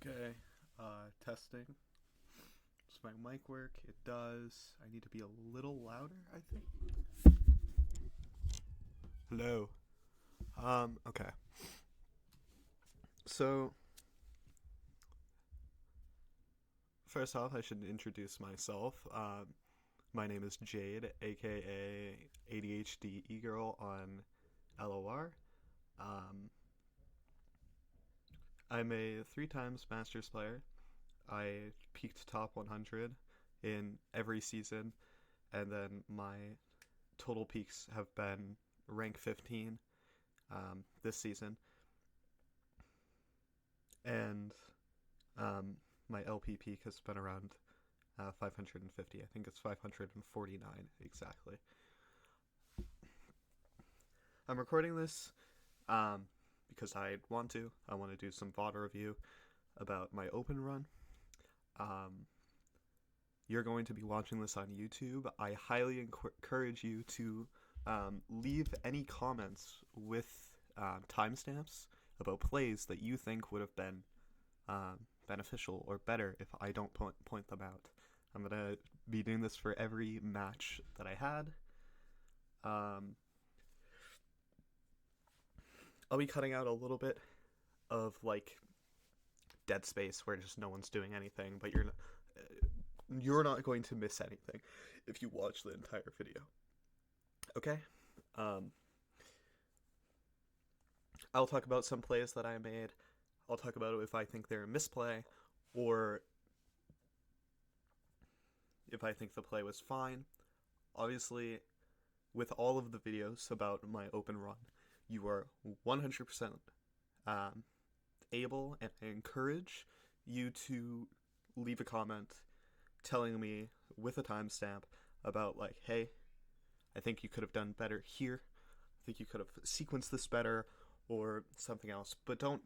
Okay, testing. Does my mic work? It does. I need to be a little louder, I think. Hello. Okay. So, first off, I should introduce myself. My name is Jade, aka ADHD e-girl on LOR. Um, I'm a three times Masters player. I peaked top 100 in every season, and then my total peaks have been rank 15 this season, and um, my LP peak has been around 550. I think it's 549 exactly. I'm recording this because I want to. I want to do some VOD review about my open run. Um, you're going to be watching this on YouTube. I highly encourage you to leave any comments with timestamps about plays that you think would have been beneficial or better if I don't point them out. I'm gonna be doing this for every match that I had. I'll be cutting out a little bit of like dead space where just no one's doing anything, but you're not going to miss anything if you watch the entire video. Okay? I'll talk about some plays that I made. I'll talk about if I think they're a misplay or if I think the play was fine. Obviously, with all of the videos about my open run, you are 100% able, and I encourage you to leave a comment telling me with a timestamp about like, hey, I think you could have done better here. I think you could have sequenced this better or something else. But don't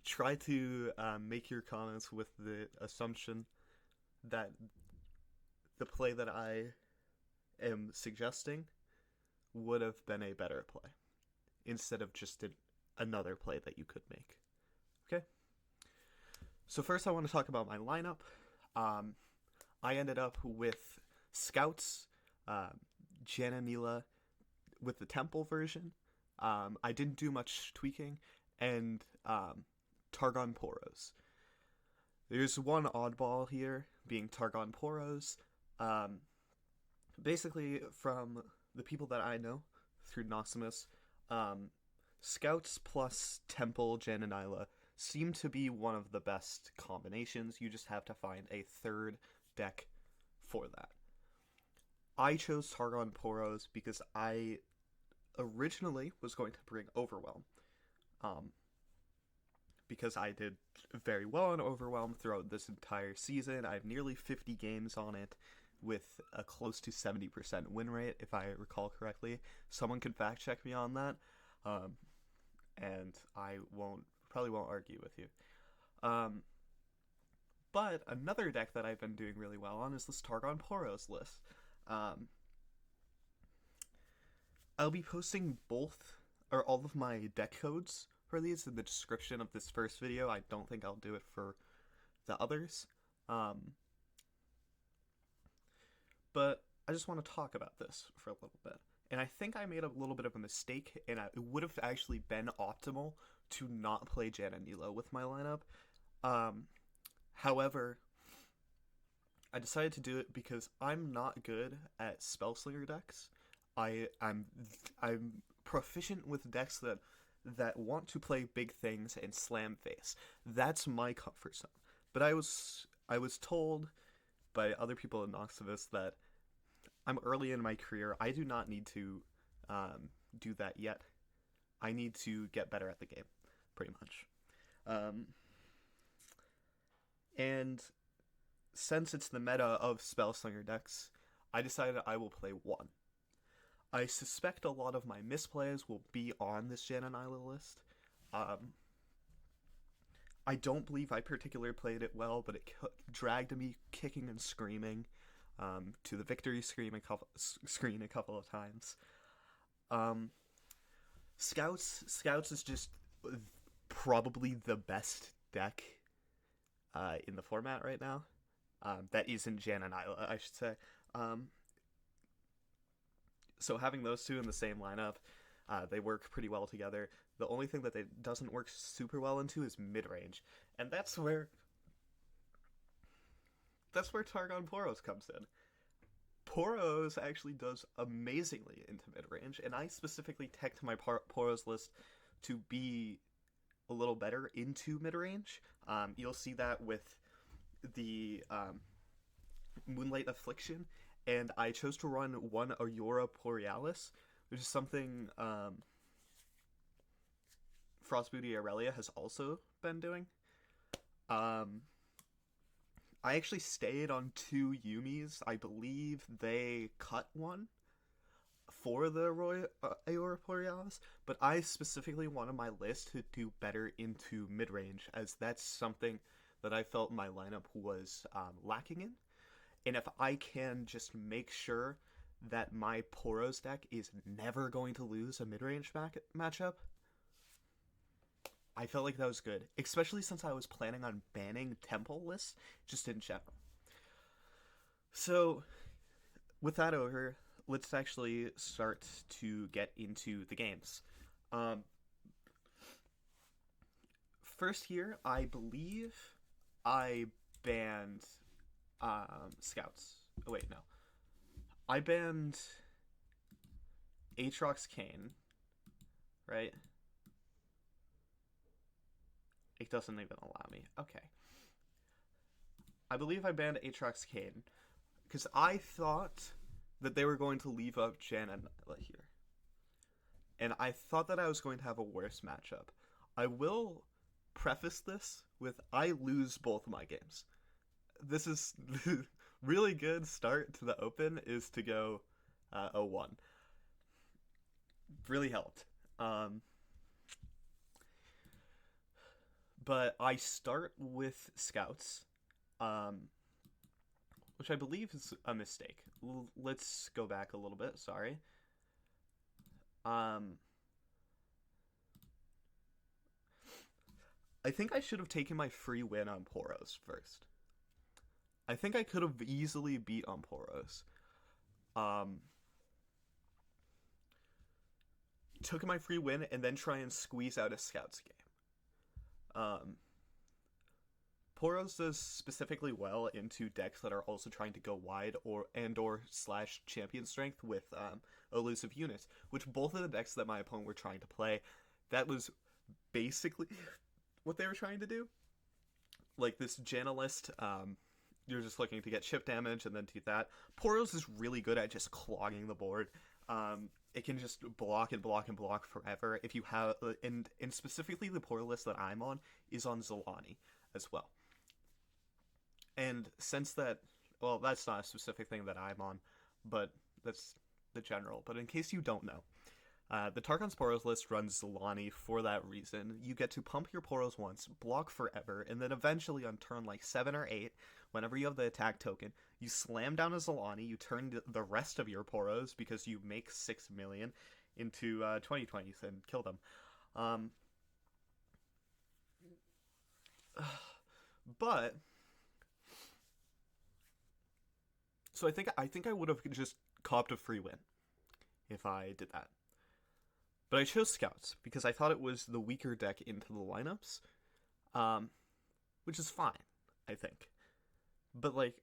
try to make your comments with the assumption that the play that I am suggesting would have been a better play instead of just another play that you could make. Okay? So first I want to talk about my lineup. I ended up with Scouts, Jananila with the Temple version. I didn't do much tweaking, and Targon Poros. There's one oddball here, being Targon Poros. Basically, from the people that I know through Noximus, Scouts plus Temple Jananila seem to be one of the best combinations. You just have to find a third deck for that. I chose Targon Poros because I originally was going to bring Overwhelm. Because I did very well on Overwhelm throughout this entire season. I have nearly 50 games on it with a close to 70% win rate, if I recall correctly. Someone could fact check me on that, and I probably won't argue with you. But another deck that I've been doing really well on is this Targon Poros list. I'll be posting all of my deck codes for these in the description of this first video. I don't think I'll do it for the others. But I just want to talk about this for a little bit. And I think I made a little bit of a mistake, and it would have actually been optimal to not play Jan and Nilo with my lineup. However, I decided to do it because I'm not good at Spellslinger decks. I'm proficient with decks that want to play big things and slam face. That's my comfort zone. But I was told by other people in Noximus that I'm early in my career. I do not need to do that yet. I need to get better at the game, pretty much. And since it's the meta of Spellslinger decks, I decided I will play one. I suspect a lot of my misplays will be on this Jan and Isla list. I don't believe I particularly played it well, but it dragged me kicking and screaming to the victory screen a couple of times. Scouts is just probably the best deck in the format right now. That isn't Jan and Isla, I should say. Um, so having those two in the same lineup, they work pretty well together. The only thing that it doesn't work super well into is mid range, and that's where Targon Poros comes in. Poros actually does amazingly into mid range, and I specifically teched my Poros list to be a little better into mid range. You'll see that with the Moonlight Affliction, and I chose to run one Aurora Borealis, which is something Frostbooty Aurelia has also been doing. I actually stayed on two Yumis. I believe they cut one for the Aurora Borealis, but I specifically wanted my list to do better into mid range, as that's something that I felt my lineup was lacking in. And if I can just make sure that my Poros deck is never going to lose a mid range matchup, I felt like that was good, especially since I was planning on banning temple lists just in general. So, with that over, let's actually start to get into the games. First here, I believe I banned Scouts. Oh, wait, no. I banned Aatrox Kane, right? It doesn't even allow me. Okay. I believe I banned Aatrox Kane because I thought that they were going to leave up Jan and Nyla here. And I thought that I was going to have a worse matchup. I will preface this with I lose both of my games. This is really good start to the Open is to go 0-1. Really helped. But I start with Scouts, which I believe is a mistake. Let's go back a little bit, sorry. I think I should have taken my free win on Poros first. I think I could have easily beat on Poros. Took my free win and then try and squeeze out a Scouts game. Poros does specifically well into decks that are also trying to go wide or / champion strength with elusive units, which both of the decks that my opponent were trying to play, that was basically what they were trying to do. Like this Janalist, you're just looking to get chip damage and then do that. Poros is really good at just clogging the board. It can just block and block and block forever. If you have, and specifically the Poro list that I'm on is on Zolani as well. And since that, well, that's not a specific thing that I'm on, but that's the general. But in case you don't know, the Targon's Poros list runs Zolani for that reason. You get to pump your Poros once, block forever, and then eventually on turn like 7 or 8, whenever you have the attack token, you slam down a Zolani, you turn the rest of your Poros, because you make 6 million, into 2020s and kill them. But so I think I would have just copped a free win if I did that. But I chose Scouts because I thought it was the weaker deck into the lineups, which is fine, I think. But like,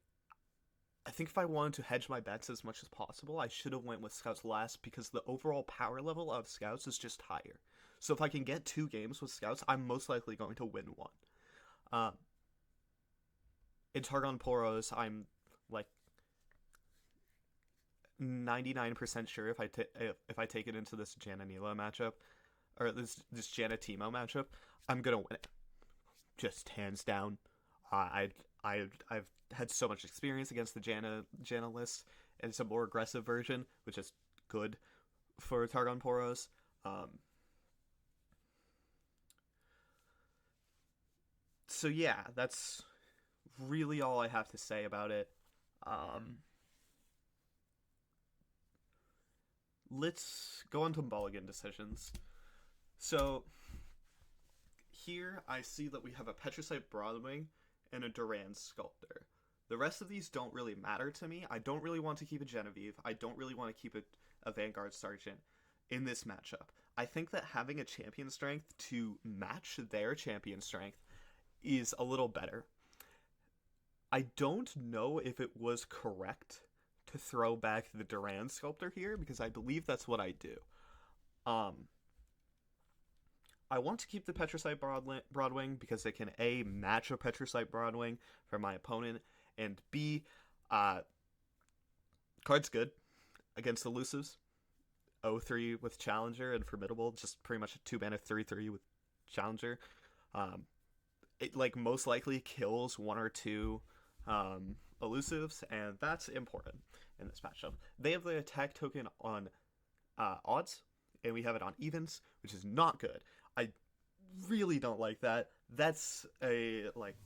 I think if I wanted to hedge my bets as much as possible, I should have went with Scouts last because the overall power level of Scouts is just higher. So if I can get 2 games with Scouts, I'm most likely going to win 1. In Targon Poros, I'm like 99% sure if I take it into this Jananila matchup, or this Jana Timo matchup, I'm gonna win it, just hands down. I've had so much experience against the Jana list, and it's a more aggressive version, which is good for Targon Poros. So yeah, that's really all I have to say about it. Let's go on to mulligan decisions. So here I see that we have a Petrocyte Broadwing and a Duran Sculptor. The rest of these don't really matter to me. I don't really want to keep a Genevieve. I don't really want to keep a Vanguard Sergeant in this matchup. I think that having a champion strength to match their champion strength is a little better. I don't know if it was correct to throw back the Duran Sculptor here, because I believe that's what I do. I want to keep the Petricite Broadwing because it can A, match a Petricite Broadwing for my opponent, and B, card's good against elusives. 0-3 with Challenger and Formidable, just pretty much a 2-mana 3-3 with Challenger. It like most likely kills 1 or 2 elusives, and that's important in this matchup. They have the attack token on odds, and we have it on evens, which is not good. I really don't like that. That's a like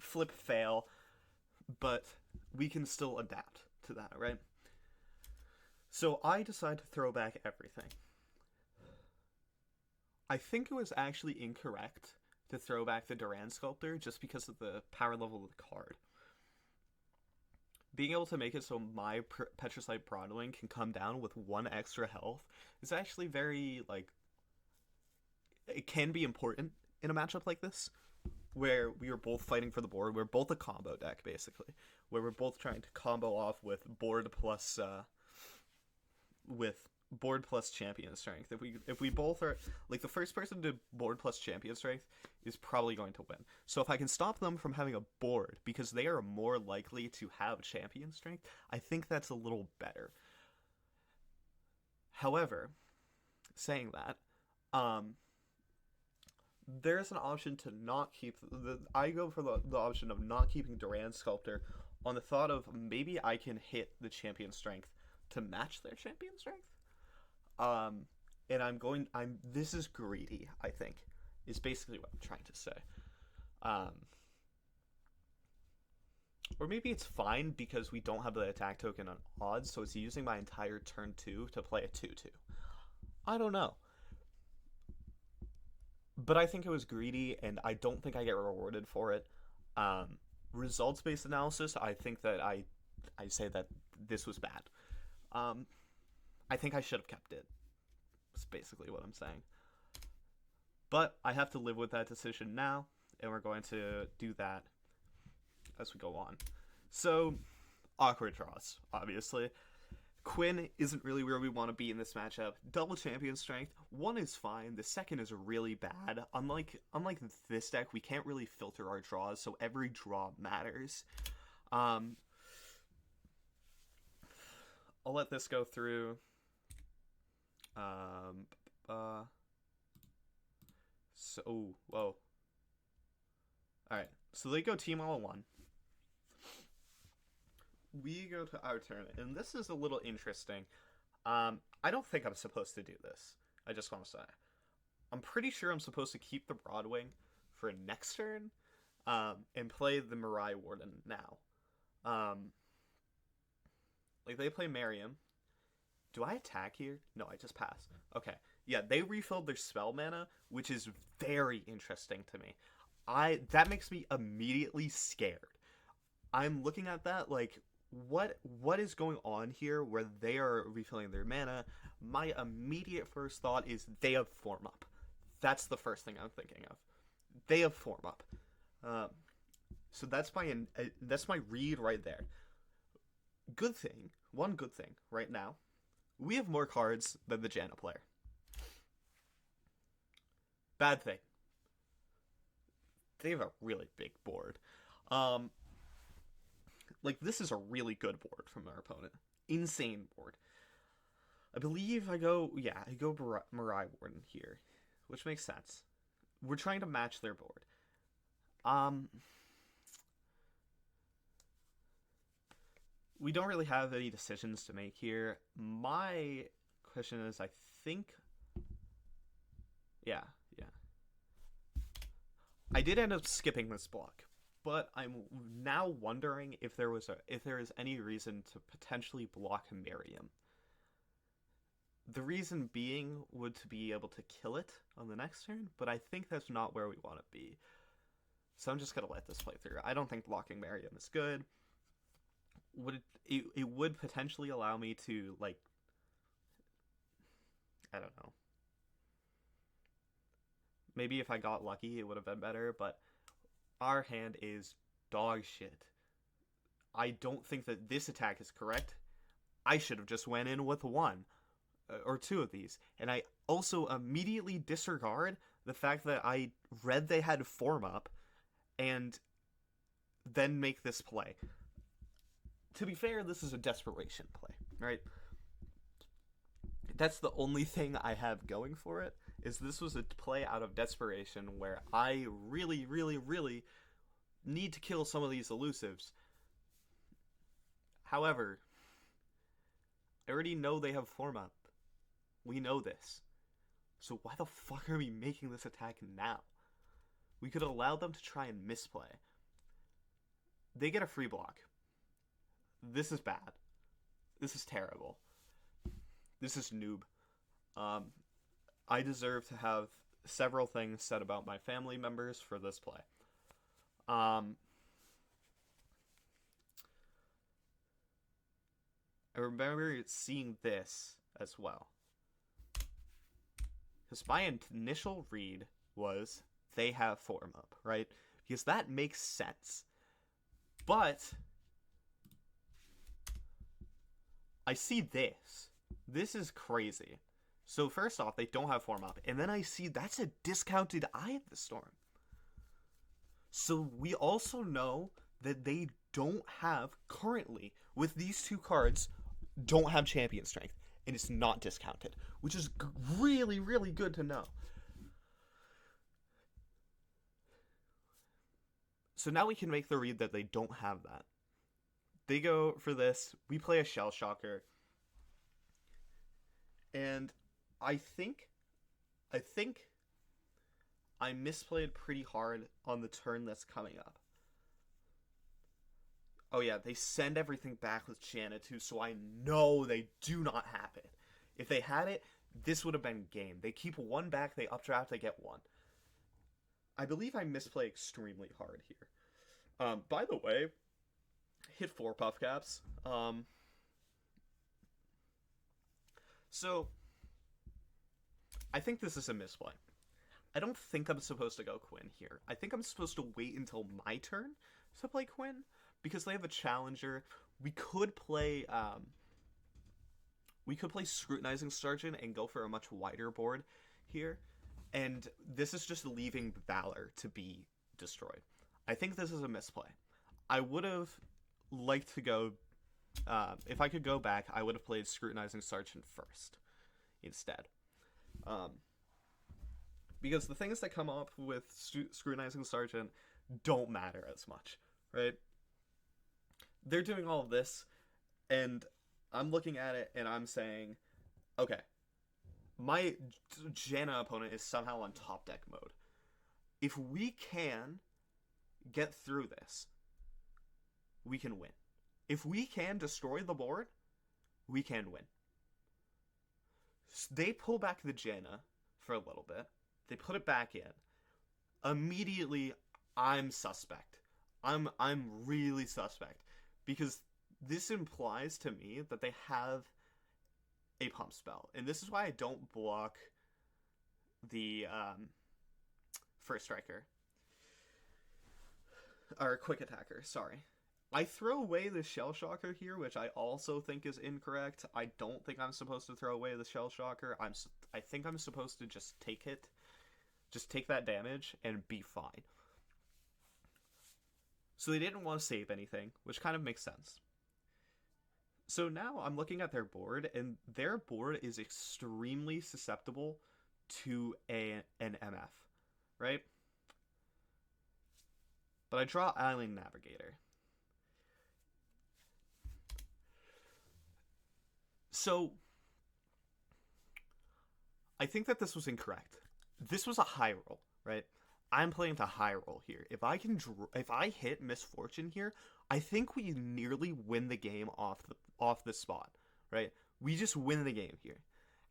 flip fail, but we can still adapt to that, right? So I decide to throw back everything. I think it was actually incorrect to throw back the Duran Sculptor just because of the power level of the card. Being able to make it so my Petricite Broadwing can come down with 1 extra health is actually very, like, it can be important in a matchup like this, where we are both fighting for the board. We're both a combo deck, basically, where we're both trying to combo off with board plus champion strength. If we both are like, the first person to board plus champion strength is probably going to win. So if I can stop them from having a board because they are more likely to have champion strength, I think that's a little better. However, saying that, there's an option to not keep I go for the option of not keeping Duran Sculptor on the thought of maybe I can hit the champion strength to match their champion strength. And this is greedy, I think, is basically what I'm trying to say. Or maybe it's fine because we don't have the attack token on odds, so it's using my entire turn 2 to play a 2-2. I don't know. But I think it was greedy, and I don't think I get rewarded for it. Results-based analysis, I think that I say that this was bad. I think I should have kept it. That's basically what I'm saying. But I have to live with that decision now, and we're going to do that as we go on. So, awkward draws, obviously. Quinn isn't really where we want to be in this matchup. Double champion strength, 1 is fine, the second is really bad. Unlike this deck, we can't really filter our draws, so every draw matters. I'll let this go through. Whoa. Alright, so they go team all 1. We go to our turn, and this is a little interesting. I don't think I'm supposed to do this. I just want to say. I'm pretty sure I'm supposed to keep the Broadwing for next turn, and play the Mirai Warden now. Like, they play Miriam. Do I attack here? No, I just pass. Okay. Yeah, they refilled their spell mana, which is very interesting to me. That makes me immediately scared. I'm looking at that like, what is going on here where they are refilling their mana? My immediate first thought is they have form up. That's the first thing I'm thinking of. They have form up. So that's my read right there. One good thing right now, we have more cards than the Janna player. Bad thing, they have a really big board. Like, this is a really good board from our opponent. Insane board. I believe I go Mirai Warden here, which makes sense. We're trying to match their board. We don't really have any decisions to make here. My question is, I think... Yeah. I did end up skipping this block, but I'm now wondering if there is any reason to potentially block Miriam. The reason being would to be able to kill it on the next turn, but I think that's not where we want to be. So I'm just going to let this play through. I don't think blocking Mariam is good. It would potentially allow me to, like, I don't know. Maybe if I got lucky, it would have been better, but our hand is dog shit. I don't think that this attack is correct. I should have just went in with one or two of these. And I also immediately disregard the fact that I read they had form up and then make this play. To be fair, this is a desperation play, right? That's the only thing I have going for it, is this was a play out of desperation where I really, really, really need to kill some of these elusives. However, I already know they have form up. We know this. So why the fuck are we making this attack now? We could allow them to try and misplay. They get a free block. This is bad. This is terrible. This is noob. I deserve to have several things said about my family members for this play. I remember seeing this as well. Because my initial read was they have form up, right? Because that makes sense. But I see this. This is crazy. So first off, they don't have form up. And then I see that's a discounted Eye of the Storm. So we also know that they don't have, currently, with these two cards, don't have Champion Strength. And it's not discounted. Which is really, really good to know. So now we can make the read that they don't have that. They go for this. We play a Shell Shocker. And I think I misplayed pretty hard on the turn that's coming up. Oh yeah, they send everything back with Janna too, so I know they do not have it. If they had it, this would have been game. They keep one back, they updraft, they get one. I believe I misplay extremely hard here. By the way, hit 4 puff caps. So, I think this is a misplay. I don't think I'm supposed to go Quinn here. I think I'm supposed to wait until my turn to play Quinn, because they have a challenger. We could play Scrutinizing Sergeant and go for a much wider board here. And this is just leaving Valor to be destroyed. I think this is a misplay. I would have liked to go... if I could go back, I would have played Scrutinizing Sergeant first instead. Because the things that come up with Scrutinizing Sergeant don't matter as much, right? They're doing all of this, and I'm looking at it, and I'm saying, okay, my Janna opponent is somehow on top deck mode. If we can get through this, we can win. If we can destroy the board, we can win. They pull back the Janna for a little bit. They put it back in. Immediately, I'm suspect. I'm really suspect. Because this implies to me that they have a pump spell. And this is why I don't block the first striker. Or quick attacker, sorry. I throw away the Shell Shocker here, which I also think is incorrect. I don't think I'm supposed to throw away the Shell Shocker. I think I'm supposed to just take it. Just take that damage and be fine. So they didn't want to save anything, which kind of makes sense. So now I'm looking at their board, and their board is extremely susceptible to an MF, right? But I draw Island Navigator. So, I think that this was incorrect. This was a high roll, right? I'm playing to high roll here. If I hit Misfortune here, I think we nearly win the game off the spot, right? We just win the game here.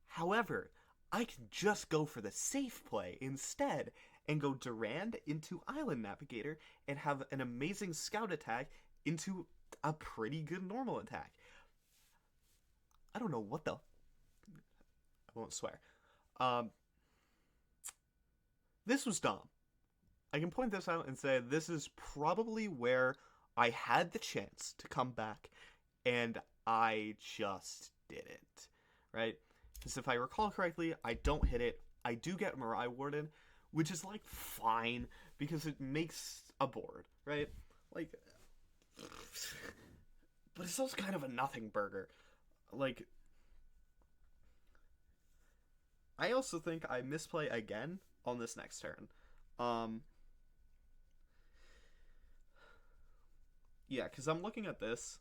However, I can just go for the safe play instead and go Durand into Island Navigator and have an amazing scout attack into a pretty good normal attack. I don't know what the... I won't swear. This was dumb. I can point this out and say this is probably where I had the chance to come back and I just didn't, right? Because if I recall correctly, I don't hit it. I do get Mirai Warden, which is, like, fine, because it makes a board, right? Like, but it's also kind of a nothing burger. Like, I also think I misplay again on this next turn. Yeah, because I'm looking at this.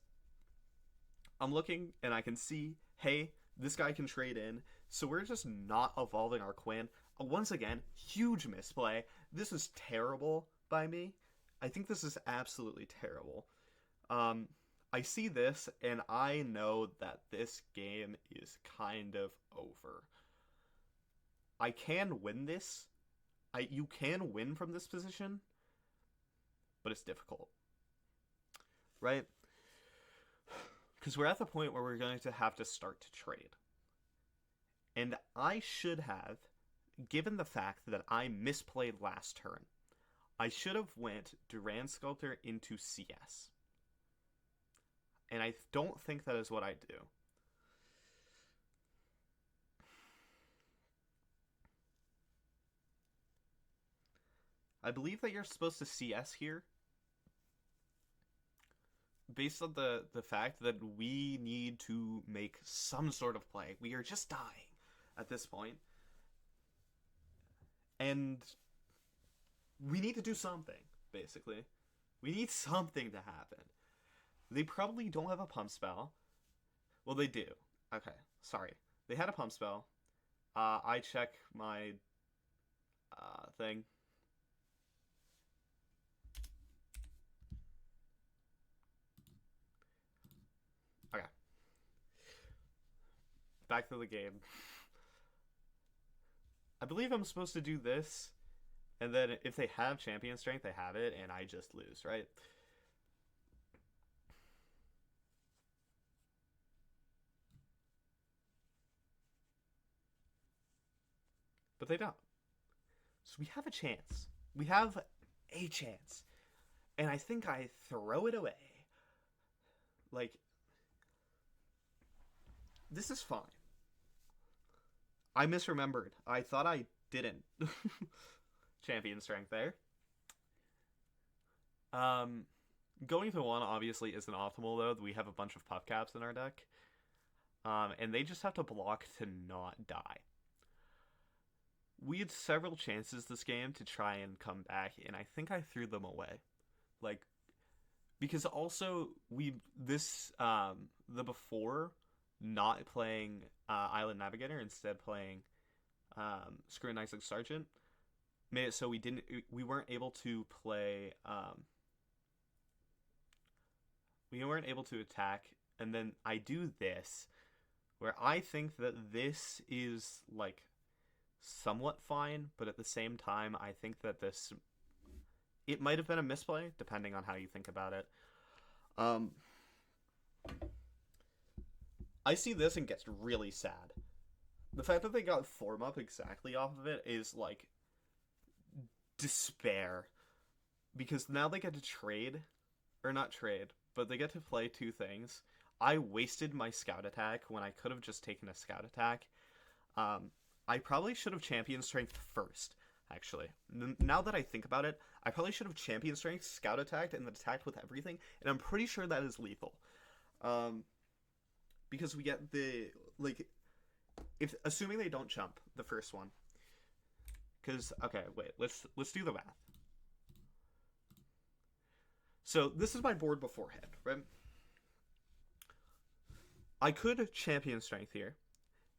I'm looking, and I can see, hey, this guy can trade in, so we're just not evolving our Quinn. Once again, huge misplay. This is terrible by me. I think this is absolutely terrible. I see this, and I know that this game is kind of over. I can win this. You can win from this position, but it's difficult. Right? Because we're at the point where we're going to have to start to trade. And I should have, given the fact that I misplayed last turn, I should have went Durand Sculptor into CS. And I don't think that is what I do. I believe that you're supposed to CS here, based on the fact that we need to make some sort of play. We are just dying at this point. And we need to do something, basically. We need something to happen. They probably don't have a pump spell. Well, they do. Okay, sorry. They had a pump spell. I check my thing. Okay. Back to the game. I believe I'm supposed to do this, and then if they have champion strength, they have it, and I just lose, right? But they don't. So we have a chance. We have a chance. And I think I throw it away. Like, this is fine. I misremembered. I thought I didn't. Champion strength there. Going to 1 obviously isn't optimal, though. We have a bunch of puff caps in our deck. And they just have to block to not die. We had several chances this game to try and come back, and I think I threw them away. Like, because also, the before not playing Island Navigator, instead playing Scrutinizing Sergeant, made it so we weren't able to play, we weren't able to attack, and then I do this, where I think that this is, like, somewhat fine, but at the same time, I think that it might have been a misplay, depending on how you think about it. I see this and gets really sad. The fact that they got form up exactly off of it is, like, despair. Because now they get to trade, or not trade, but they get to play 2 things. I wasted my scout attack when I could have just taken a scout attack. I probably should have champion strength first, actually. Now that I think about it, I probably should have champion strength, scout attacked, and then attacked with everything, and I'm pretty sure that is lethal. Because we get the, like, assuming they don't jump the first one. Because, okay, wait, let's do the math. So, this is my board beforehand, right? I could champion strength here,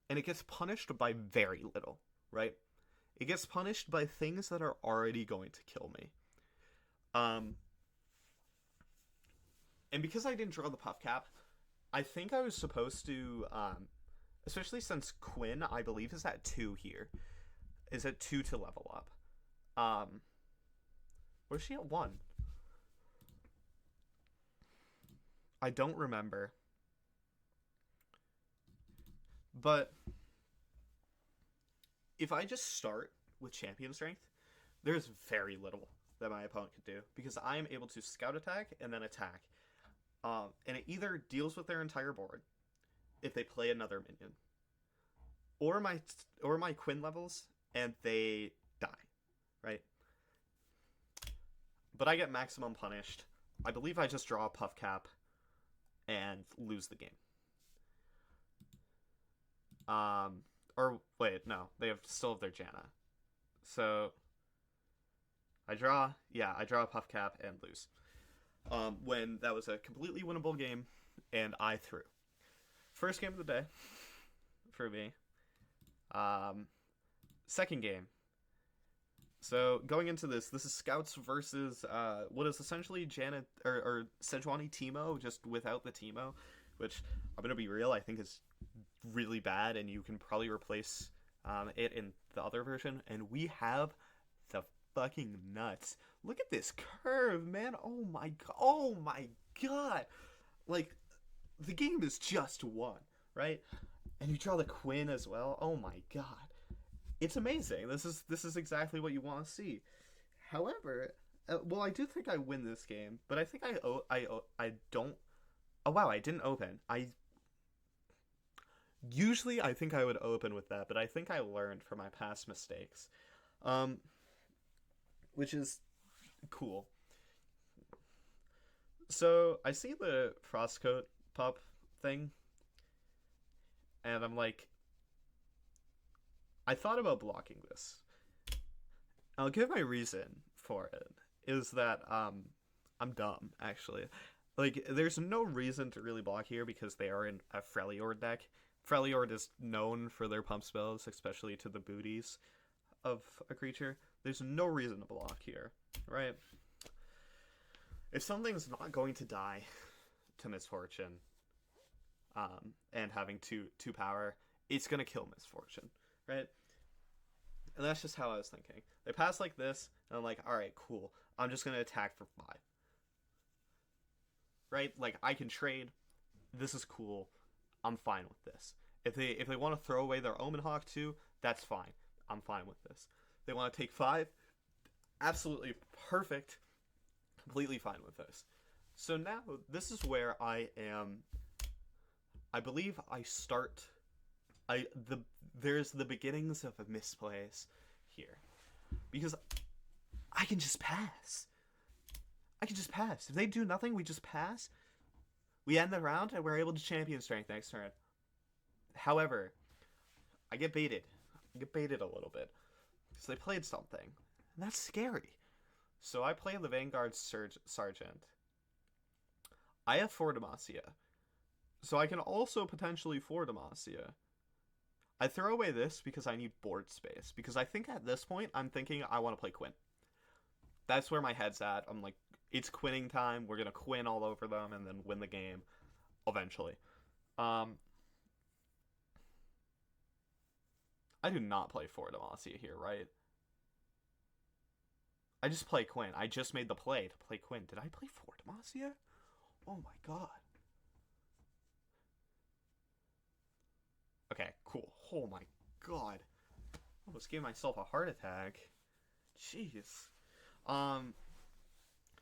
and it gets punished by very little, right? It gets punished by things that are already going to kill me. And because I didn't draw the puff cap, I think I was supposed to, especially since Quinn, I believe, is at 2 here, is at 2 to level up. Um, was she at 1? I don't remember. But if I just start with champion strength, there's very little that my opponent could do because I am able to scout attack and then attack. And it either deals with their entire board if they play another minion, or my Quinn levels and they die, right? But I get maximum punished. I believe I just draw a puff cap and lose the game. Or wait, no, they still have their Janna. So I draw a puff cap and lose. When that was a completely winnable game, and I threw. First game of the day for me. Second game. So going into this is Scouts versus what is essentially Janet or Sejuani Teemo, just without the Teemo, which I'm gonna be real, I think is really bad, and you can probably replace it in the other version. And we have the fucking nuts. Look at this curve, man. Oh my god. Like, the game is just won, right? And you draw the Quinn as well. Oh my god. It's amazing. This is exactly what you want to see. However, well, I do think I win this game, but I think I don't. Oh wow, I didn't open. Usually I think I would open with that, but I think I learned from my past mistakes, which is cool. So I see the Frostcoat pup thing, and I'm like, I thought about blocking this. I'll give my reason for it is that I'm dumb, actually. Like, there's no reason to really block here because they are in a Freljord deck. Freljord is known for their pump spells, especially to the booties of a creature. There's no reason to block here, right? If something's not going to die to Misfortune, and having two power, it's gonna kill Misfortune, right? And that's just how I was thinking. They pass like this, and I'm like, alright, cool. I'm just gonna attack for 5. Right? Like, I can trade. This is cool. I'm fine with this. If they want to throw away their Omen Hawk too, that's fine. I'm fine with this. They want to take 5, absolutely perfect. Completely fine with this. So now, this is where I am. I believe I start. There's the beginnings of a misplays here, because I can just pass. I can just pass. If they do nothing, we just pass. We end the round, and we're able to champion strength next turn. However, I get baited. I get baited a little bit because they played something, and that's scary. So I play the Vanguard Sergeant. I have 4 Demacia, so I can also potentially 4 Demacia. I throw away this because I need board space, because I think at this point, I'm thinking I want to play Quinn. That's where my head's at. I'm like, it's Quinning time. We're going to Quinn all over them and then win the game eventually. I do not play 4 Demacia here, right? I just play Quinn. I just made the play to play Quinn. Did I play 4 Demacia? Oh my god. Okay, cool. Oh my god. I almost gave myself a heart attack. Jeez.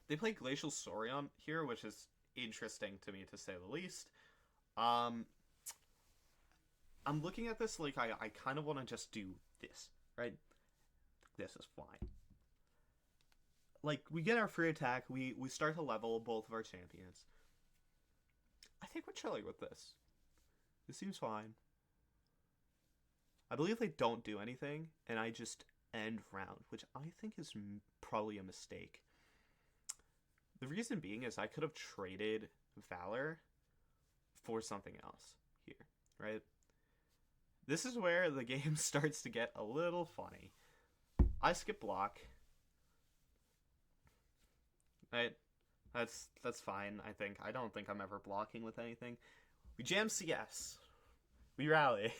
They play Glacial Saurian here, which is interesting to me to say the least. I'm looking at this like I kind of want to just do this, right? This is fine. Like, we get our free attack, we start to level both of our champions. I think we're chilling with this. This seems fine. I believe they don't do anything, and I just end round, which I think is probably a mistake. The reason being is I could have traded Valor for something else here, right? This is where the game starts to get a little funny. I skip block. Right? That's fine, I think. I don't think I'm ever blocking with anything. We jam CS. We rally.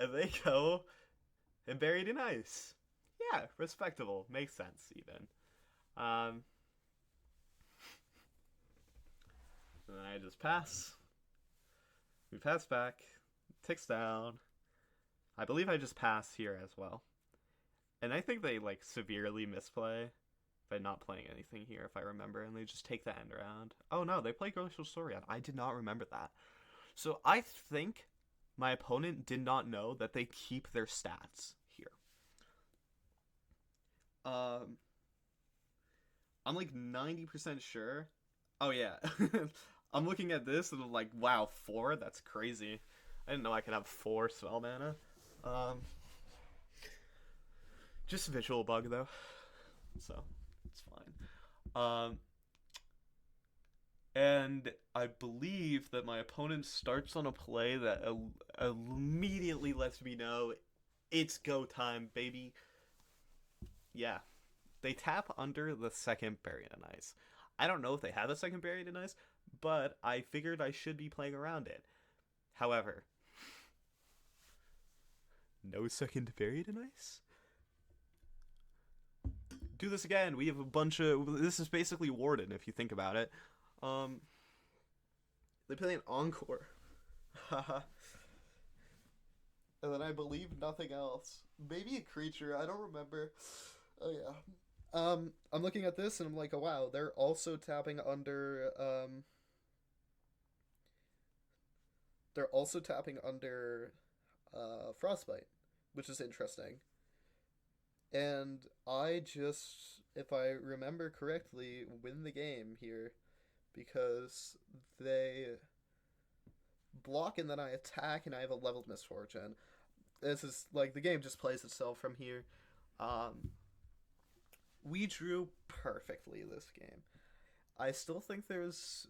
And they go and buried in ice. Yeah, respectable. Makes sense, even. Um, and then I just pass. We pass back. Ticks down. I believe I just pass here as well. And I think they, like, severely misplay by not playing anything here, if I remember, and they just take the end around. Oh no, they play Glacial Story. I did not remember that. So I think my opponent did not know that they keep their stats here. Um, I'm like 90% sure. Oh yeah, I'm looking at this and I'm like, wow, 4? That's crazy. I didn't know I could have 4 spell mana. Um, just a visual bug though, so it's fine. And I believe that my opponent starts on a play that immediately lets me know it's go time, baby. Yeah, they tap under the second Buried in Ice. I don't know if they have a second Buried in Ice, but I figured I should be playing around it. However, no second Buried in Ice? Do this again. We have a bunch of... This is basically Warden, if you think about it. They play an Encore. Haha. And then I believe nothing else. Maybe a creature, I don't remember. Oh yeah. I'm looking at this and I'm like, oh wow, they're also tapping under Frostbite, which is interesting. And I just, if I remember correctly, win the game here because they block and then I attack and I have a leveled Misfortune. This is like the game just plays itself from here. We drew perfectly this game. I still think there's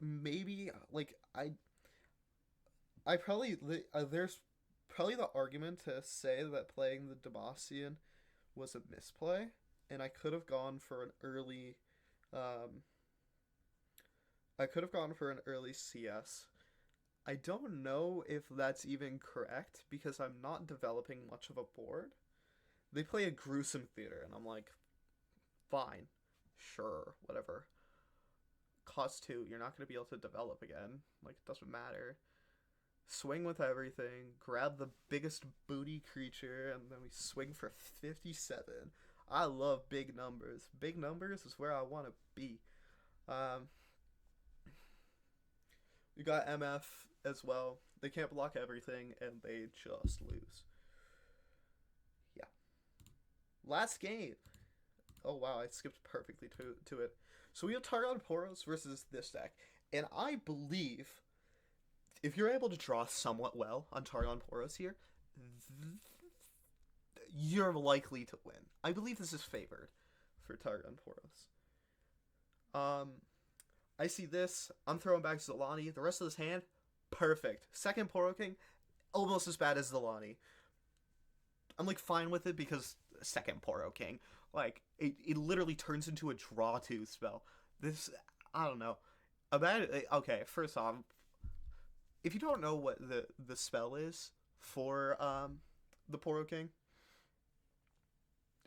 maybe like I probably there's probably the argument to say that playing the Demacian was a misplay, and I could have gone for an early CS. I don't know if that's even correct because I'm not developing much of a board. They play a gruesome theater, and I'm like, fine, sure, whatever. Cost 2, you're not going to be able to develop again. Like, it doesn't matter. Swing with everything, grab the biggest booty creature, and then we swing for 57. I love big numbers. Big numbers is where I want to be. You got MF as well. They can't block everything, and they just lose. Yeah. Last game. Oh wow, I skipped perfectly to it. So we have Targon Poros versus this deck, and I believe if you're able to draw somewhat well on Targon Poros here, you're likely to win. I believe this is favored for Targon Poros. I see this. I'm throwing back Zolani. The rest of this hand, perfect. Second Poro King, almost as bad as Zolani. I'm like fine with it because second Poro King, like it literally turns into a draw 2 spell. This, I don't know. Okay, first off, if you don't know what the spell is for the Poro King,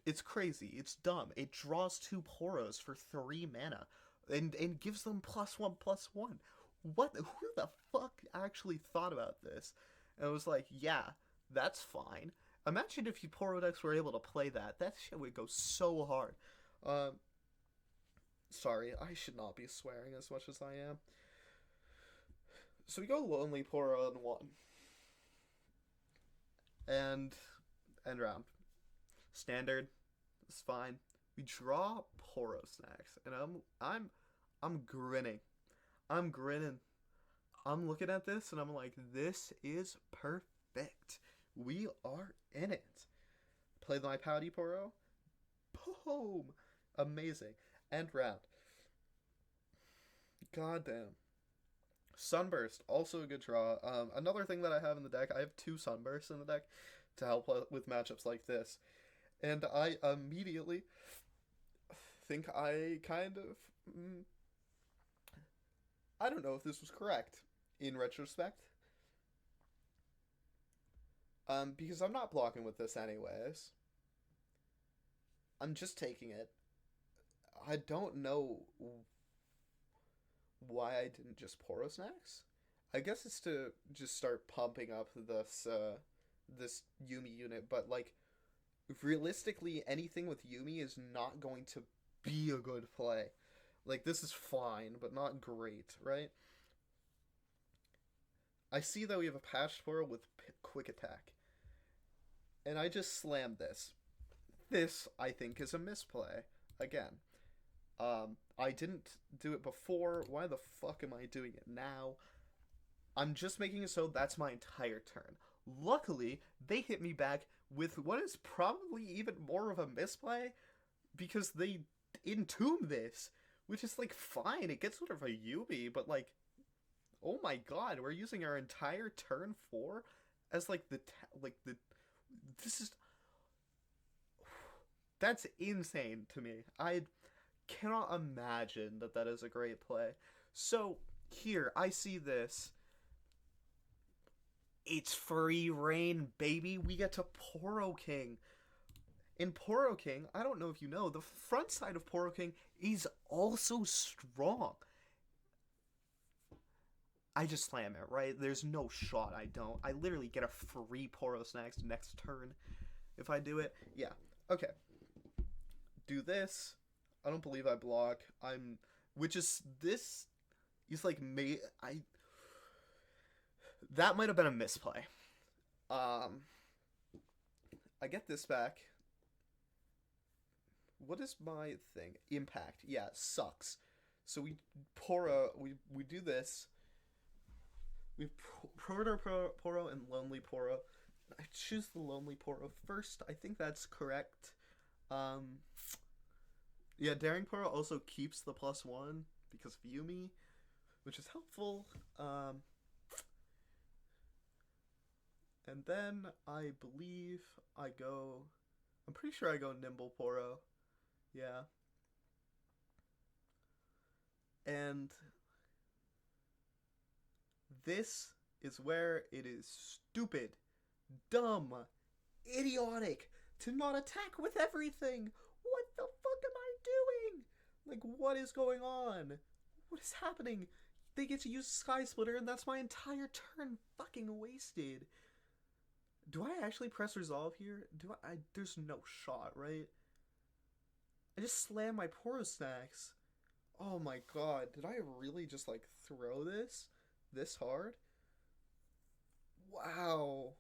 it's crazy. It's dumb. It draws 2 Poros for 3 mana and gives them +1/+1. What? Who the fuck actually thought about this? And it was like, yeah, that's fine. Imagine if you Poro decks were able to play that. That shit would go so hard. Sorry, I should not be swearing as much as I am. So we go Lonely Poro on 1. And end round. Standard. It's fine. We draw Poro Snacks, and I'm grinning. I'm grinning. I'm looking at this, and I'm like, this is perfect. We are in it. Play my Pouty Poro. Boom! Amazing. End round. Goddamn. Sunburst, also a good draw. Another thing that I have in the deck, I have 2 Sunbursts in the deck to help with matchups like this. And I immediately think I kind of... I don't know if this was correct in retrospect. Because I'm not blocking with this anyways. I'm just taking it. I don't know why I didn't just Poro Snacks. I guess it's to just start pumping up this Yumi unit, but like realistically, anything with Yumi is not going to be a good play. Like this is fine, but not great, right? I see that we have a patched Poro with quick attack, and I just slammed this. This I think is a misplay. Again, I didn't do it before. Why the fuck am I doing it now? I'm just making it so that's my entire turn. Luckily, they hit me back with what is probably even more of a misplay because they entomb this, which is like fine. It gets sort of a Yubi, but like, oh my god, we're using our entire turn 4 as like the this is that's insane to me. I cannot imagine that that is a great play. So here I see this. It's free reign, baby. We get to Poro King. In Poro King, I don't know if you know, the front side of Poro King is also strong. I just slam it, right? There's no shot I don't. I literally get a free Poro Snacks next turn if I do it. Yeah, okay. Do this. I don't believe I block. Which is, this is like, that might have been a misplay. I get this back. What is my thing? Impact. Yeah, sucks. So we do this. We Poro and Lonely Poro. I choose the Lonely Poro first. I think that's correct. Yeah, Daring Poro also keeps the +1 because of Yumi, which is helpful. And then I believe I go... I'm pretty sure I go Nimble Poro. Yeah. And this is where it is stupid, dumb, idiotic to not attack with everything. What the fuck am I doing? Like, what is going on? What is happening? They get to use Sky Splitter, and that's my entire turn fucking wasted. Do I actually press resolve here? There's no shot, right? I just slammed my Poro Snacks. Oh my god, did I really just like throw this hard? Wow.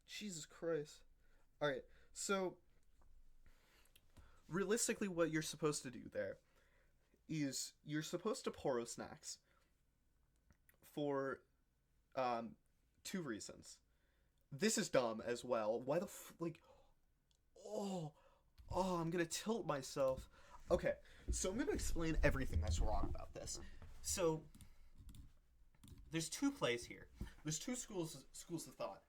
Jesus Christ. Alright, so realistically what you're supposed to do there is you're supposed to Poro Snacks for 2 reasons. This is dumb as well. Why the oh, I'm gonna tilt myself. Okay, so I'm gonna explain everything that's wrong about this. So there's 2 plays here. There's 2 schools of thought.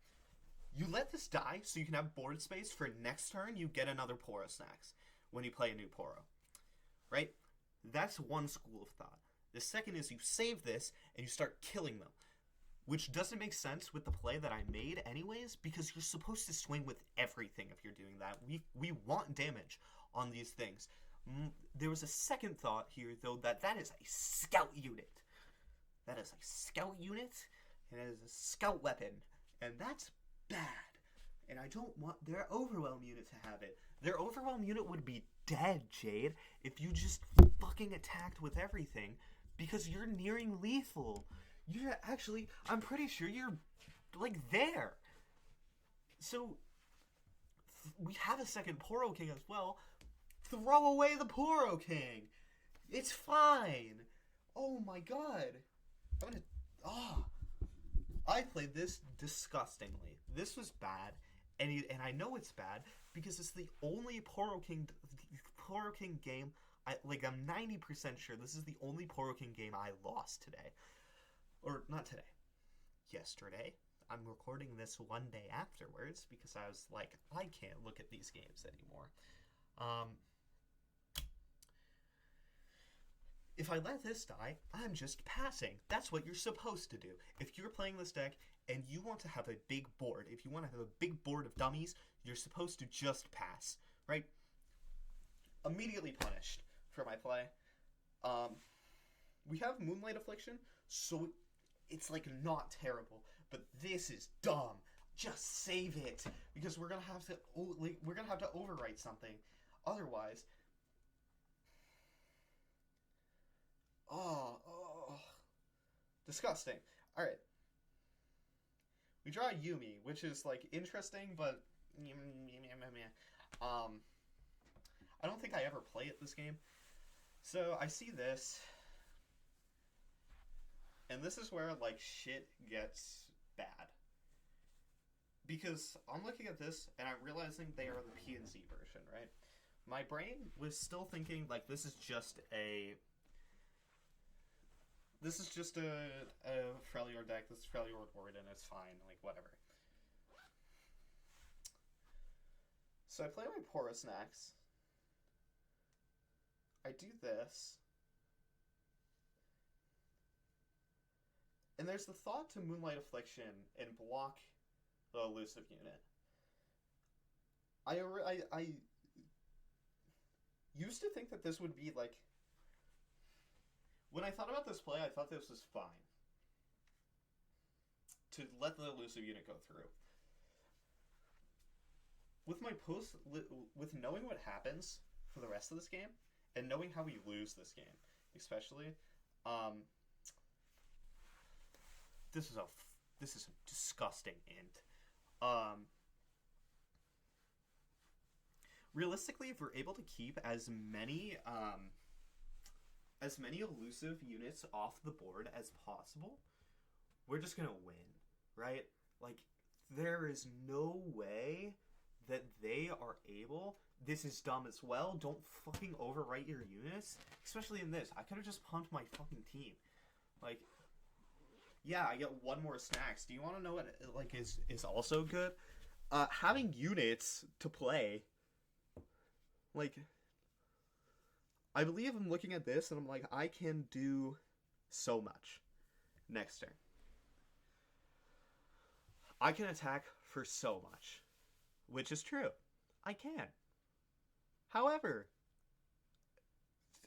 You let this die so you can have board space for next turn. You get another Poro Snacks when you play a new Poro, right? That's one school of thought. The second is you save this and you start killing them, which doesn't make sense with the play that I made anyways, because you're supposed to swing with everything if you're doing that. We want damage on these things. There was a second thought here, though, that is a scout unit. That is a scout unit, and it is a scout weapon, and that's bad. And I don't want their Overwhelm unit to have it. Their Overwhelm unit would be dead, Jade, if you just fucking attacked with everything, because you're nearing lethal. You're actually, I'm pretty sure you're, like, there. So, we have a second Poro King as well. Throw away the Poro King. It's fine. Oh my god. I played this disgustingly. This was bad, and I know it's bad because it's the only Poro King game. I'm 90% sure this is the only Poro King game I lost today. Or not today. Yesterday. I'm recording this one day afterwards because I was like, I can't look at these games anymore. If if I let this die, I'm just passing. That's what you're supposed to do. If you're playing this deck and you want to have a big board, if you want to have a big board of dummies, you're supposed to just pass, right? Immediately punished for my play. We have Moonlight Affliction, so it's like not terrible, but this is dumb. Just save it, because we're gonna have to overwrite something. Otherwise, oh, disgusting. All right, we draw Yumi, which is like interesting, but I don't think I ever play it this game. So I see this, and this is where like shit gets bad. Because I'm looking at this and I'm realizing they are the P&Z version, right? My brain was still thinking like this is just a Freljord deck. This is Freljord Warden. It's fine, like whatever. So I play my Poro Snacks. I do this. And there's the thought to Moonlight Affliction and block the elusive unit. I used to think that this would be like... When I thought about this play, I thought this was fine. To let the elusive unit go through. With my with knowing what happens for the rest of this game, and knowing how we lose this game, especially, this is a disgusting int. Realistically, if we're able to keep as many elusive units off the board as possible, we're just gonna win, right? Like, there is no way that they are able... This is dumb as well. Don't fucking overwrite your units, especially in this. I could have just pumped my fucking team. Like, yeah, I get one more snacks. Do you want to know what like is also good? Having units to play. Like, I believe I'm looking at this and I'm like, I can do so much next turn. I can attack for so much, which is true. I can. However,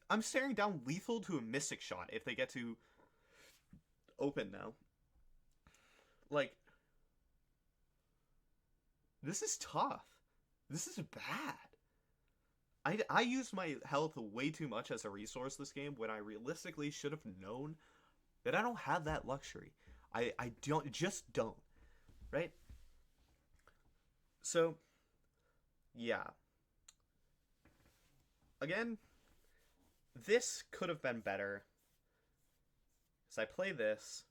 I'm staring down lethal to a Mystic Shot if they get to open now. Like, this is tough. This is bad. I used my health way too much as a resource this game when I realistically should have known that I don't have that luxury. I don't, right? So, yeah. Again, this could have been better. So I play this,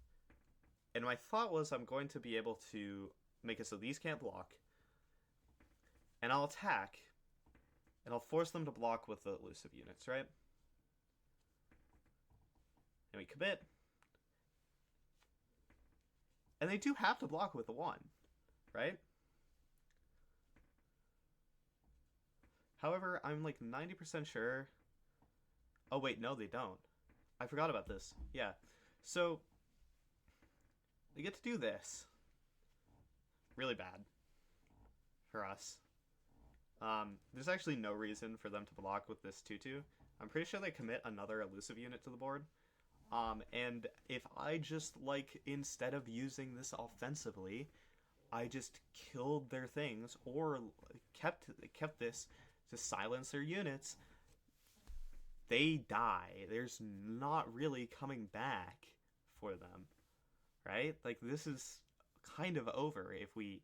and my thought was I'm going to be able to make it so these can't block, and I'll attack, and I'll force them to block with the elusive units, right? And we commit. And they do have to block with the 1, right? However, I'm like 90% sure... Oh wait, no they don't. I forgot about this. Yeah. So, they get to do this. Really bad. For us. There's actually no reason for them to block with this 2/2. I'm pretty sure they commit another elusive unit to the board. And if I just, like, instead of using this offensively, I just killed their things, or kept this to silence their units, they die. There's not really coming back for them, right? Like, this is kind of over if we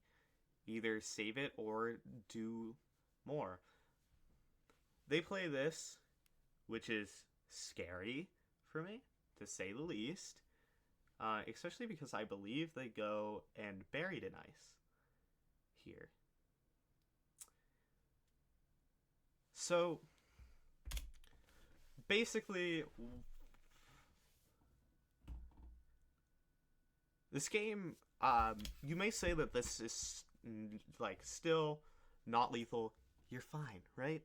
either save it or do more. They play this, which is scary for me, to say the least, especially because I believe they go and bury an ice here. So, basically, this game, you may say that this is, like, still not lethal. You're fine, right?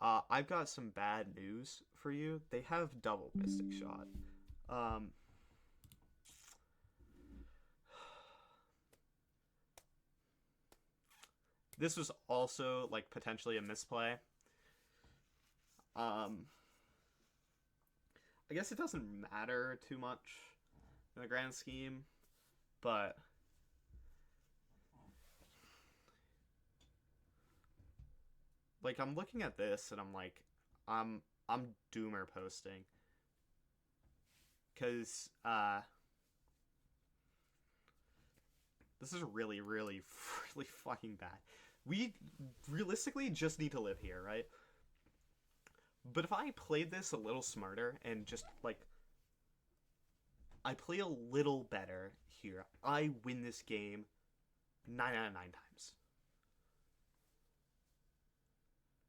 I've got some bad news for you. They have double Mystic Shot. Um, this was also like potentially a misplay. Um, I guess it doesn't matter too much in the grand scheme, but like I'm looking at this and I'm like, I'm doomer posting because this is really really really fucking bad. We realistically just need to live here, right? But if I played this a little smarter and just like I play a little better here, I win this game 9 out of 9 times.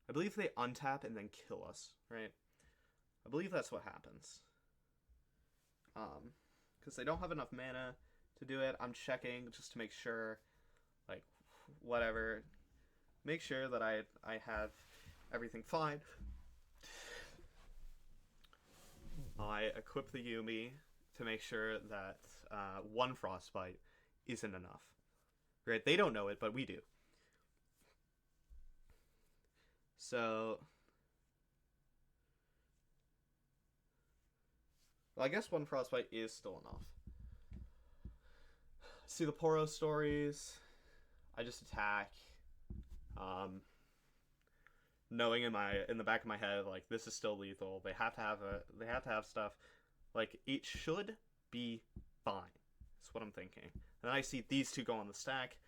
I believe they untap and then kill us, right? I believe that's what happens. Because they don't have enough mana to do it. I'm checking just to make sure, like, whatever. Make sure that I have everything fine. I equip the Yumi to make sure that one Frostbite isn't enough. Right? They don't know it, but we do. So, well, I guess one Frostbite is still enough. See the Poro stories. I just attack. Knowing in the back of my head, like, this is still lethal. They have to have stuff. Like, it should be fine. That's what I'm thinking. And then I see these two go on the stack,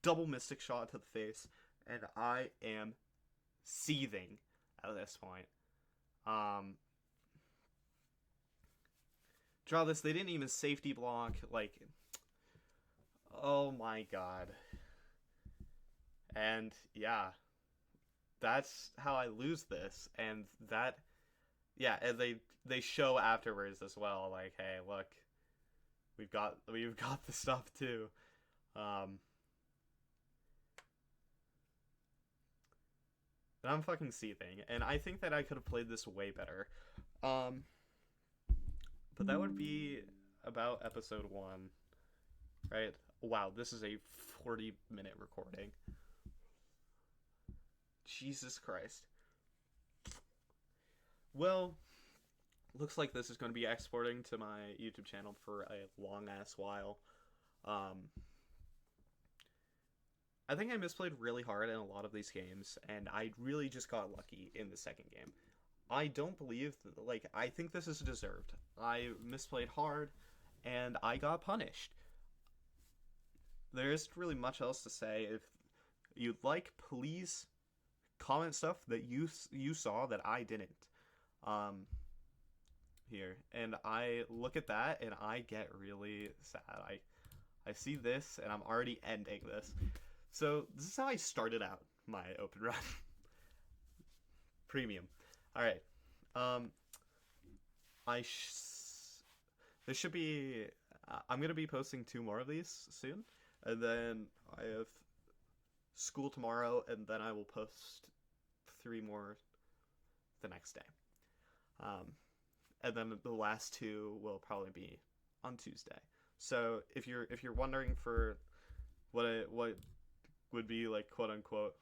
double Mystic Shot to the face, and I am seething at this point. Draw this. They didn't even safety block. Like, oh my god. And yeah, that's how I lose this. And that, yeah, and they show afterwards as well. Like, hey, look, we've got the stuff too. And I'm fucking seething, and I think that I could have played this way better. But that would be about episode 1, right? Wow, this is a 40-minute recording. Jesus Christ. Well, looks like this is going to be exporting to my YouTube channel for a long-ass while. I think I misplayed really hard in a lot of these games, and I really just got lucky in the second game. I don't believe, like, I think this is deserved. I misplayed hard, and I got punished. There isn't really much else to say. If you'd like, please comment stuff that you saw that I didn't. Here. And I look at that, and I get really sad. I see this, and I'm already ending this. So, this is how I started out my open run. Premium. Alright. This should be... I'm going to be posting 2 more of these soon. And then I have school tomorrow, and then I will post 3 more the next day. And then the last 2 will probably be on Tuesday. So if you're wondering for what would be like quote unquote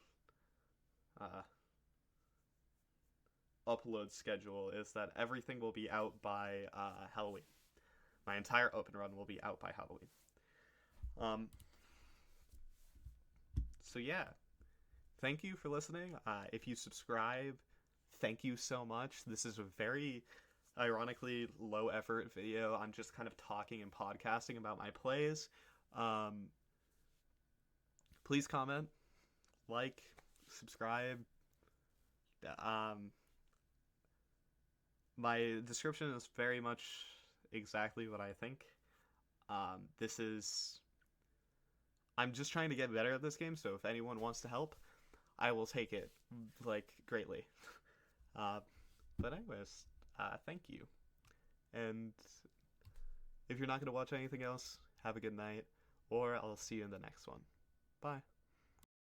upload schedule, is that everything will be out by Halloween. My entire open run will be out by Halloween. So yeah, thank you for listening. If you subscribe, thank you so much. This is a very ironically low effort video. I'm just kind of talking and podcasting about my plays. Please comment, like, subscribe. My description is very much exactly what I think. I'm just trying to get better at this game, so if anyone wants to help, I will take it, like, greatly. But anyways, thank you. And if you're not going to watch anything else, have a good night, or I'll see you in the next one. Bye.